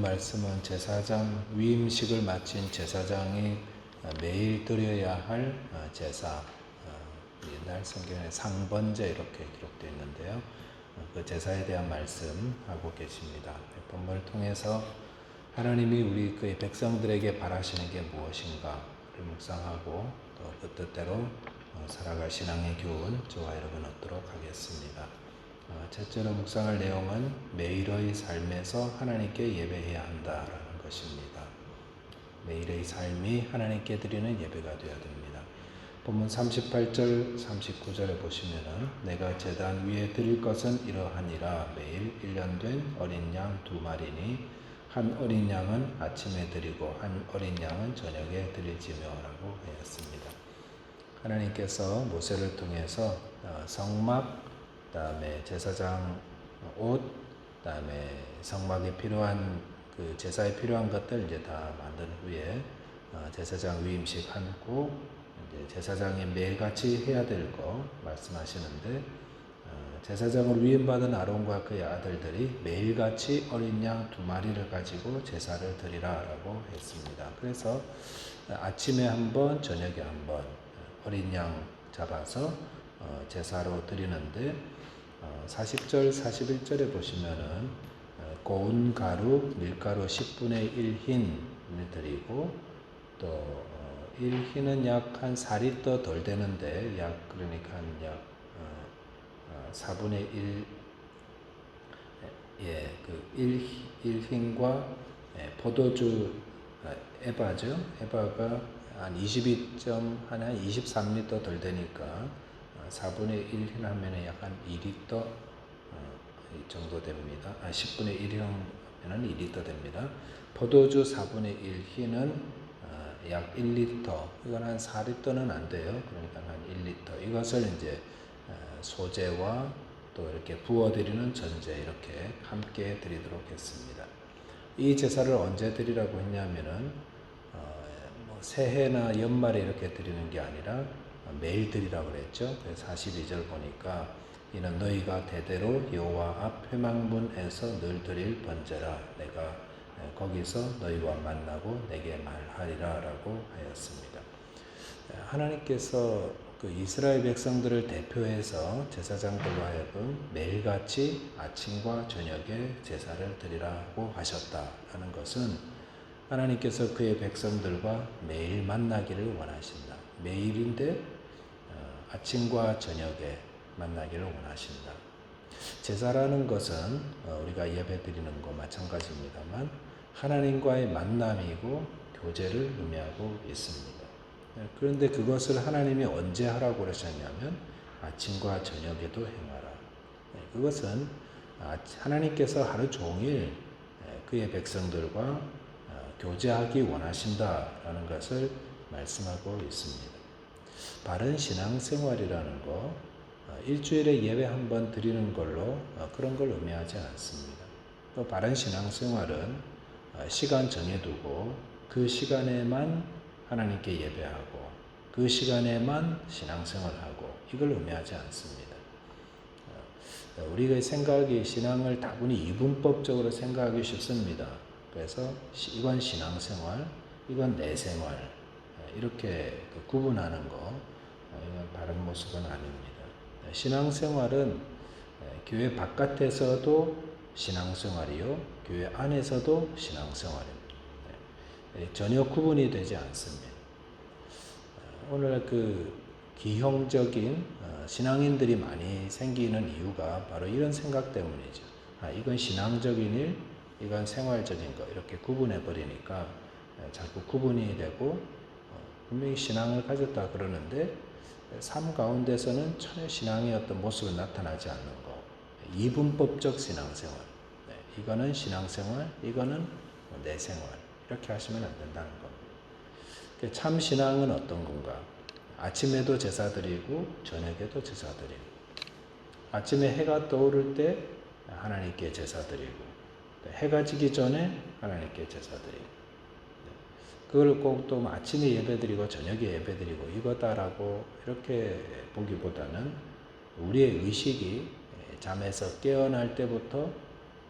말씀은 제사장 위임식을 마친 제사장이 매일 드려야 할 제사, 옛날 성경에 상번제 이렇게 기록되어 있는데요. 그 제사에 대한 말씀하고 계십니다. 본문을 통해서 하나님이 우리 그의 백성들에게 바라시는 게 무엇인가를 묵상하고 또 그 뜻대로 살아갈 신앙의 교훈 저와 여러분 얻도록 하겠습니다. 첫째로 묵상할 내용은 매일의 삶에서 하나님께 예배해야 한다라는 것입니다. 매일의 삶이 하나님께 드리는 예배가 되어야 됩니다. 본문 38절 39절에 보시면은 내가 제단 위에 드릴 것은 이러하니라. 매일 1년 된 어린 양 2마리니 한 어린 양은 아침에 드리고 한 어린 양은 저녁에 드릴지며 라고 하였습니다. 하나님께서 모세를 통해서 성막, 그 다음에 제사장 옷, 그 다음에 성막에 필요한 그 제사에 필요한 것들 이제 다 만든 후에 제사장 위임식 하고 이제 제사장이 매일같이 해야 될 거 말씀하시는데 제사장을 위임받은 아론과 그의 아들들이 매일같이 어린 양 2마리를 가지고 제사를 드리라라고 했습니다. 그래서 아침에 한 번, 저녁에 한 번 어린 양 잡아서 제사로 드리는데 40절, 41절에 보시면은 고운 가루, 밀가루 10분의 1흰을 드리고 또 1흰은 약 한 4리터 덜 되는데 그러니까 약 4분의 1 그 1흰과 포도주 에바죠. 에바가 한 23리터 덜 되니까 4분의 1흰 하면 약 한 2리터 정도 됩니다. 10분의 1이면은 2리터 됩니다. 포도주 4분의 1흰은 약 1리터, 이건 한 4리터는 안 돼요. 그러니까 한 1리터. 이것을 이제 소제와 또 이렇게 부어드리는 전제 이렇게 함께 드리도록 했습니다. 이 제사를 언제 드리라고 했냐면은 새해나 연말에 이렇게 드리는 게 아니라 매일 드리라고 그랬죠. 그래서 42절 보니까 이는 너희가 대대로 여호와 앞 회막문에서 늘 드릴 번제라. 내가 거기서 너희와 만나고 내게 말하리라 라고 하였습니다. 하나님께서 그 이스라엘 백성들을 대표해서 제사장들로 하여금 매일같이 아침과 저녁에 제사를 드리라고 하셨다라는 것은 하나님께서 그의 백성들과 매일 만나기를 원하신다. 매일인데 아침과 저녁에 만나기를 원하신다. 제사라는 것은 우리가 예배 드리는 것 마찬가지입니다만 하나님과의 만남이고 교제를 의미하고 있습니다. 그런데 그것을 하나님이 언제 하라고 그러셨냐면 아침과 저녁에도 행하라. 그것은 하나님께서 하루 종일 그의 백성들과 교제하기 원하신다라는 것을 말씀하고 있습니다. 바른 신앙생활이라는 거 일주일에 예배 한 번 드리는 걸로 그런 걸 의미하지 않습니다. 또 바른 신앙생활은 시간 정해두고 그 시간에만 하나님께 예배하고 그 시간에만 신앙생활하고 이걸 의미하지 않습니다. 우리가 생각이 신앙을 다분히 이분법적으로 생각하기 쉽습니다. 그래서 이건 신앙생활, 이건 내 생활 이렇게 구분하는 거 이건 바른 모습은 아닙니다. 신앙생활은 교회 바깥에서도 신앙생활이요, 교회 안에서도 신앙생활입니다. 전혀 구분이 되지 않습니다. 오늘 그 기형적인 신앙인들이 많이 생기는 이유가 바로 이런 생각 때문이죠. 이건 신앙적인 일, 이건 생활적인 거 이렇게 구분해 버리니까 자꾸 구분이 되고 분명히 신앙을 가졌다 그러는데 삶 가운데서는 전혀 신앙의 어떤 모습을 나타나지 않는 거. 이분법적 신앙생활. 이거는 신앙생활, 이거는 내 생활. 이렇게 하시면 안 된다는 겁니다. 참 신앙은 어떤 건가? 아침에도 제사 드리고 저녁에도 제사 드리고 아침에 해가 떠오를 때 하나님께 제사 드리고 해가 지기 전에 하나님께 제사 드리고 그걸 꼭 또 아침에 예배드리고 저녁에 예배드리고 이거다라고 이렇게 보기보다는 우리의 의식이 잠에서 깨어날 때부터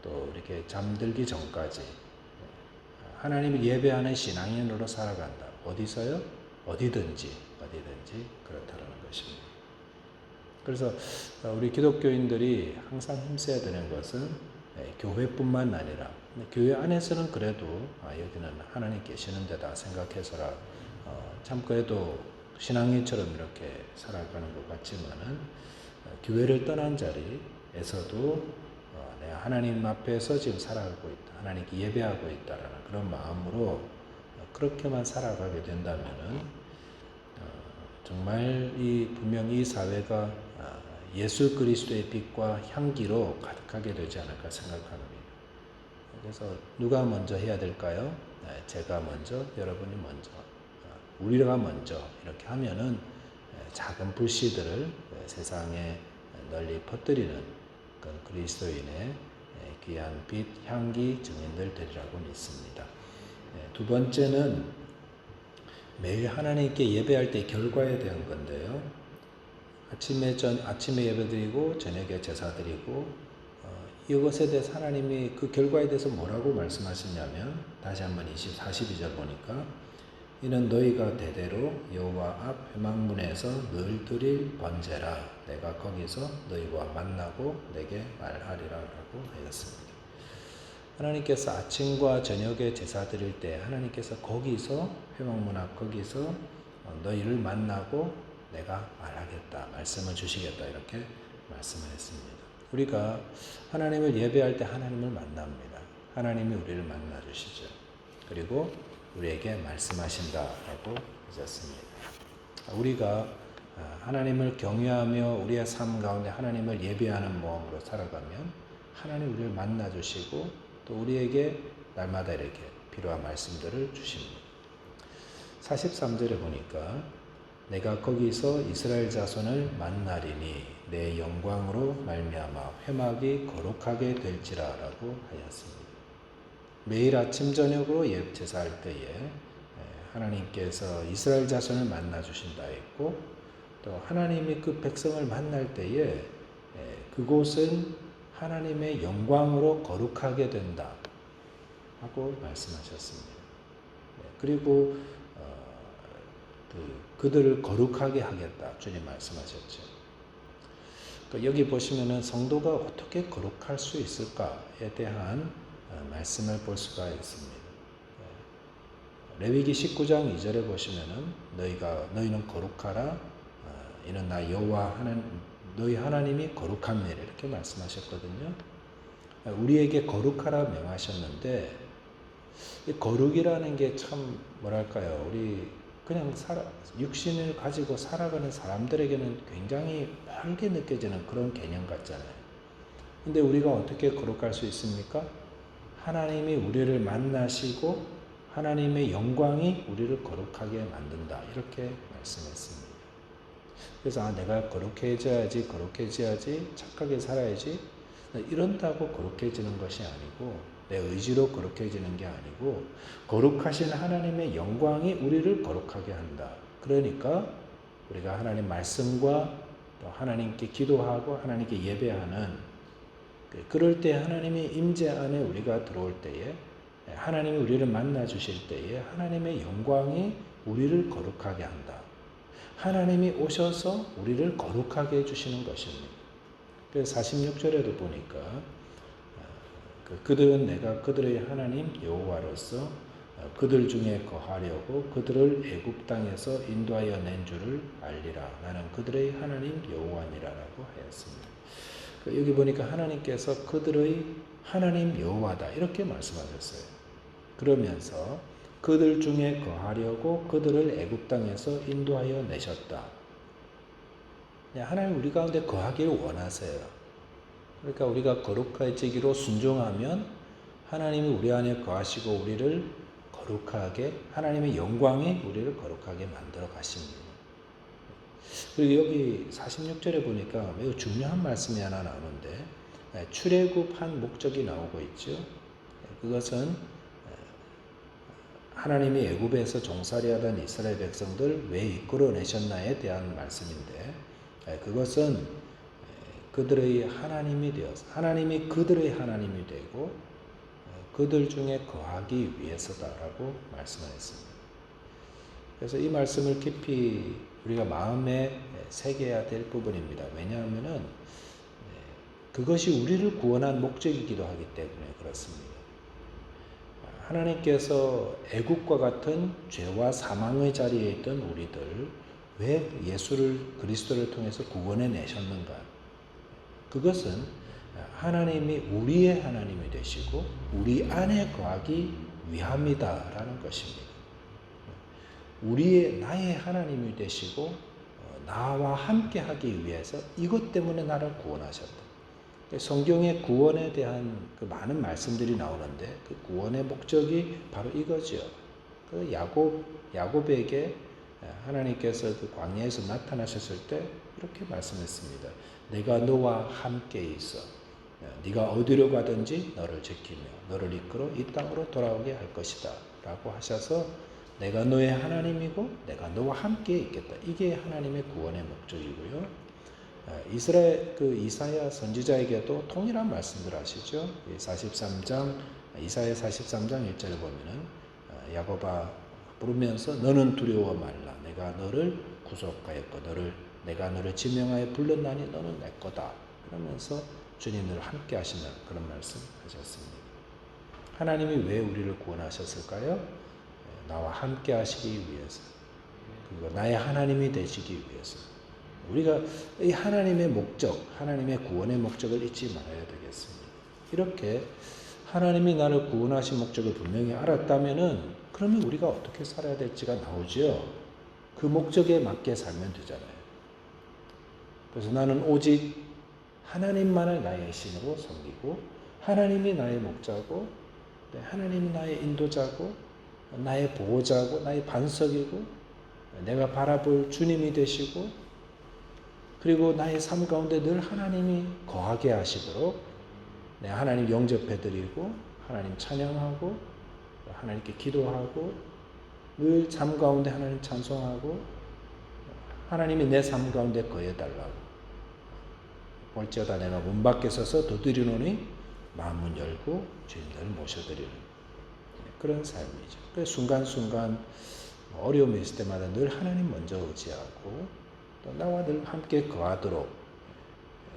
또 이렇게 잠들기 전까지 하나님을 예배하는 신앙인으로 살아간다. 어디서요? 어디든지 그렇다는 것입니다. 그래서 우리 기독교인들이 항상 힘써야 되는 것은 교회뿐만 아니라 교회 안에서는 그래도 여기는 하나님 계시는 데다 생각해서라 참 그래도 신앙인처럼 이렇게 살아가는 것 같지만은 교회를 떠난 자리에서도 내가 하나님 앞에서 지금 살아가고 있다. 하나님께 예배하고 있다라는 그런 마음으로 그렇게만 살아가게 된다면은 정말 분명히 이 사회가 예수 그리스도의 빛과 향기로 가득하게 되지 않을까 생각합니다. 그래서 누가 먼저 해야 될까요? 제가 먼저, 여러분이 먼저, 우리가 먼저 이렇게 하면은 작은 불씨들을 세상에 널리 퍼뜨리는 그런 그리스도인의 귀한 빛, 향기 증인들 되리라고 믿습니다. 두 번째는 매일 하나님께 예배할 때 결과에 대한 건데요. 아침에 예배드리고 저녁에 제사드리고 이것에 대해서 하나님이 그 결과에 대해서 뭐라고 말씀하시냐면 다시 한번 42절 보니까 이는 너희가 대대로 여호와 앞 회막문에서 늘 드릴 번제라 내가 거기서 너희와 만나고 내게 말하리라라고 하였습니다. 하나님께서 아침과 저녁에 제사 드릴 때 하나님께서 거기서 회막문 앞 거기서 너희를 만나고 내가 말하겠다 말씀을 주시겠다 이렇게 말씀을 했습니다. 우리가 하나님을 예배할 때 하나님을 만납니다. 하나님이 우리를 만나 주시죠. 그리고 우리에게 말씀하신다라고 하셨습니다. 우리가 하나님을 경외하며 우리의 삶 가운데 하나님을 예배하는 마음으로 살아가면 하나님 우리를 만나 주시고 또 우리에게 날마다 이렇게 필요한 말씀들을 주십니다. 43절에 보니까 내가 거기서 이스라엘 자손을 만나리니 내 영광으로 말미암아 회막이 거룩하게 될지라라고 하였습니다. 매일 아침 저녁으로 제사할 때에 하나님께서 이스라엘 자손을 만나 주신다 했고 또 하나님이 그 백성을 만날 때에 그곳은 하나님의 영광으로 거룩하게 된다 하고 말씀하셨습니다. 그리고 그들을 거룩하게 하겠다 주님 말씀하셨죠. 여기 보시면은 성도가 어떻게 거룩할 수 있을까에 대한 말씀을 볼 수가 있습니다. 레위기 19장 2절에 보시면은 너희는 거룩하라 이는 나 여호와 너희 하나님이 거룩함이라 이렇게 말씀하셨거든요. 우리에게 거룩하라 명하셨는데 이 거룩이라는 게 참 뭐랄까요? 우리 그냥 육신을 가지고 살아가는 사람들에게는 굉장히 멀게 느껴지는 그런 개념 같잖아요. 근데 우리가 어떻게 거룩할 수 있습니까? 하나님이 우리를 만나시고 하나님의 영광이 우리를 거룩하게 만든다. 이렇게 말씀했습니다. 그래서 내가 거룩해져야지, 착하게 살아야지 이런다고 거룩해지는 것이 아니고 내 의지로 거룩해지는 게 아니고 거룩하신 하나님의 영광이 우리를 거룩하게 한다. 그러니까 우리가 하나님 말씀과 또 하나님께 기도하고 하나님께 예배하는 그럴 때 하나님의 임재 안에 우리가 들어올 때에 하나님이 우리를 만나 주실 때에 하나님의 영광이 우리를 거룩하게 한다. 하나님이 오셔서 우리를 거룩하게 해주시는 것입니다. 그래서 46절에도 보니까 그들은 내가 그들의 하나님 여호와로서 그들 중에 거하려고 그들을 애굽 땅에서 인도하여 낸 줄을 알리라. 나는 그들의 하나님 여호와니라라고 하였습니다. 여기 보니까 하나님께서 그들의 하나님 여호와다 이렇게 말씀하셨어요. 그러면서 그들 중에 거하려고 그들을 애굽 땅에서 인도하여 내셨다. 하나님 우리 가운데 거하기를 원하세요. 그러니까 우리가 거룩해지기로 순종하면 하나님이 우리 안에 거하시고 우리를 거룩하게 하나님의 영광이 우리를 거룩하게 만들어 가십니다. 그리고 여기 46절에 보니까 매우 중요한 말씀이 하나 나오는데 출애굽한 목적이 나오고 있죠. 그것은 하나님이 애굽에서 종살이하던 이스라엘 백성들 왜 이끌어내셨나에 대한 말씀인데 그것은 그들의 하나님이 되어서 하나님이 그들의 하나님이 되고 그들 중에 거하기 위해서다라고 말씀하였습니다. 그래서 이 말씀을 깊이 우리가 마음에 새겨야 될 부분입니다. 왜냐하면은 그것이 우리를 구원한 목적이기도 하기 때문에 그렇습니다. 하나님께서 애국과 같은 죄와 사망의 자리에 있던 우리들 왜 예수를 그리스도를 통해서 구원해 내셨는가? 그것은 하나님이 우리의 하나님이 되시고 우리 안에 거하기 위함이다라는 것입니다. 나의 하나님이 되시고 나와 함께 하기 위해서 이것 때문에 나를 구원하셨다. 성경의 구원에 대한 그 많은 말씀들이 나오는데 그 구원의 목적이 바로 이거죠. 그 야곱에게 하나님께서 그 광야에서 나타나셨을 때 이렇게 말씀했습니다. 내가 너와 함께 있어. 네가 어디로 가든지 너를 지키며 너를 이끌어 이 땅으로 돌아오게 할 것이다. 라고 하셔서 내가 너의 하나님이고 내가 너와 함께 있겠다. 이게 하나님의 구원의 목적이고요. 이사야 선지자에게도 동일한 말씀들 하시죠. 이사야 43장 1절을 보면은 야곱아 부르면서 너는 두려워 말라. 내가 너를 구속하였고 내가 너를 지명하여 불렀나니 너는 내 거다. 그러면서 주님을 함께 하신다는 그런 말씀 하셨습니다. 하나님이 왜 우리를 구원하셨을까요? 나와 함께 하시기 위해서. 그리고 나의 하나님이 되시기 위해서. 우리가 이 하나님의 목적, 하나님의 구원의 목적을 잊지 말아야 되겠습니다. 이렇게 하나님이 나를 구원하신 목적을 분명히 알았다면은 그러면 우리가 어떻게 살아야 될지가 나오죠. 그 목적에 맞게 살면 되잖아요. 그래서 나는 오직 하나님만을 나의 신으로 섬기고 하나님이 나의 목자고 하나님이 나의 인도자고 나의 보호자고 나의 반석이고 내가 바라볼 주님이 되시고 그리고 나의 삶 가운데 늘 하나님이 거하게 하시도록 하나님 영접해드리고 하나님 찬양하고 하나님께 기도하고 늘 삶 가운데 하나님 찬송하고 하나님이 내 삶 가운데 거해달라고 볼지어다 내가 문 밖에 서서 두드리노니 마음문 열고 주인들을 모셔드리는 그런 삶이죠. 그래서 순간순간 어려움이 있을 때마다 늘 하나님 먼저 의지하고 또 나와 늘 함께 거하도록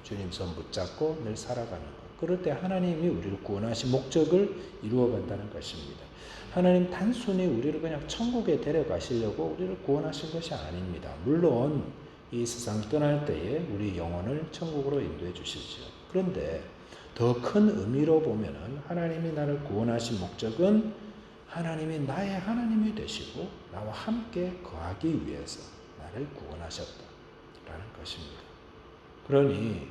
주님 손 붙잡고 늘 살아가는 것. 그럴 때 하나님이 우리를 구원하신 목적을 이루어간다는 것입니다. 하나님 단순히 우리를 그냥 천국에 데려가시려고 우리를 구원하신 것이 아닙니다. 물론 이 세상 떠날 때에 우리 영혼을 천국으로 인도해 주시죠. 그런데 더 큰 의미로 보면은 하나님이 나를 구원하신 목적은 하나님이 나의 하나님이 되시고 나와 함께 거하기 위해서 나를 구원하셨다라는 것입니다. 그러니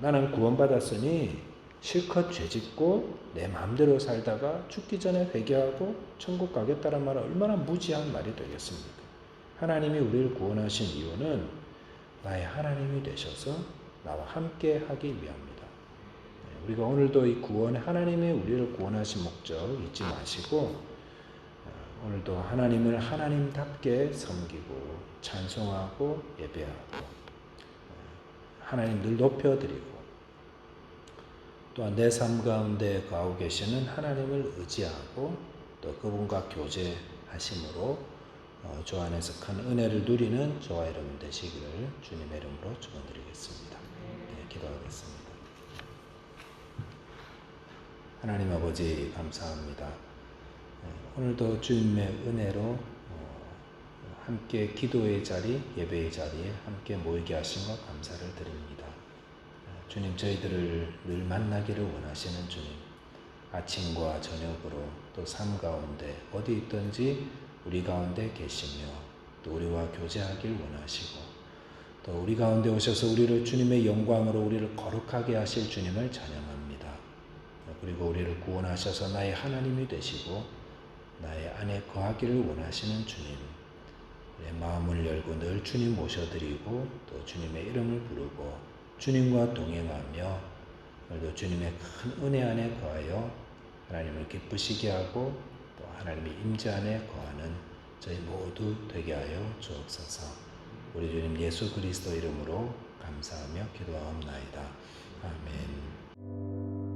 나는 구원받았으니 실컷 죄짓고 내 마음대로 살다가 죽기 전에 회개하고 천국 가겠다는 말은 얼마나 무지한 말이 되겠습니까? 하나님이 우리를 구원하신 이유는 나의 하나님이 되셔서 나와 함께 하기 위함입니다. 우리가 오늘도 이 구원, 하나님이 우리를 구원하신 목적 잊지 마시고 오늘도 하나님을 하나님답게 섬기고 찬송하고 예배하고 하나님 늘 높여드리고 또한 내 삶 가운데 거하고 계시는 하나님을 의지하고 또 그분과 교제하심으로 주 안에서 큰 은혜를 누리는 저와 여러분 되시기를 주님의 이름으로 축원드리겠습니다. 네, 기도하겠습니다. 하나님 아버지 감사합니다. 오늘도 주님의 은혜로 함께 기도의 자리, 예배의 자리에 함께 모이게 하신 것 감사를 드립니다. 주님 저희들을 늘 만나기를 원하시는 주님, 아침과 저녁으로 또 삶 가운데 어디 있든지 우리 가운데 계시며 또 우리와 교제하길 원하시고 또 우리 가운데 오셔서 우리를 주님의 영광으로 우리를 거룩하게 하실 주님을 찬양합니다. 그리고 우리를 구원하셔서 나의 하나님이 되시고 나의 안에 거하기를 원하시는 주님, 내 마음을 열고 늘 주님 모셔드리고 또 주님의 이름을 부르고 주님과 동행하며 오늘도 주님의 큰 은혜 안에 거하여 하나님을 기쁘시게 하고 또 하나님의 임재 안에 거하는 저희 모두 되게 하여 주옵소서. 우리 주님 예수 그리스도 이름으로 감사하며 기도하옵나이다. 아멘.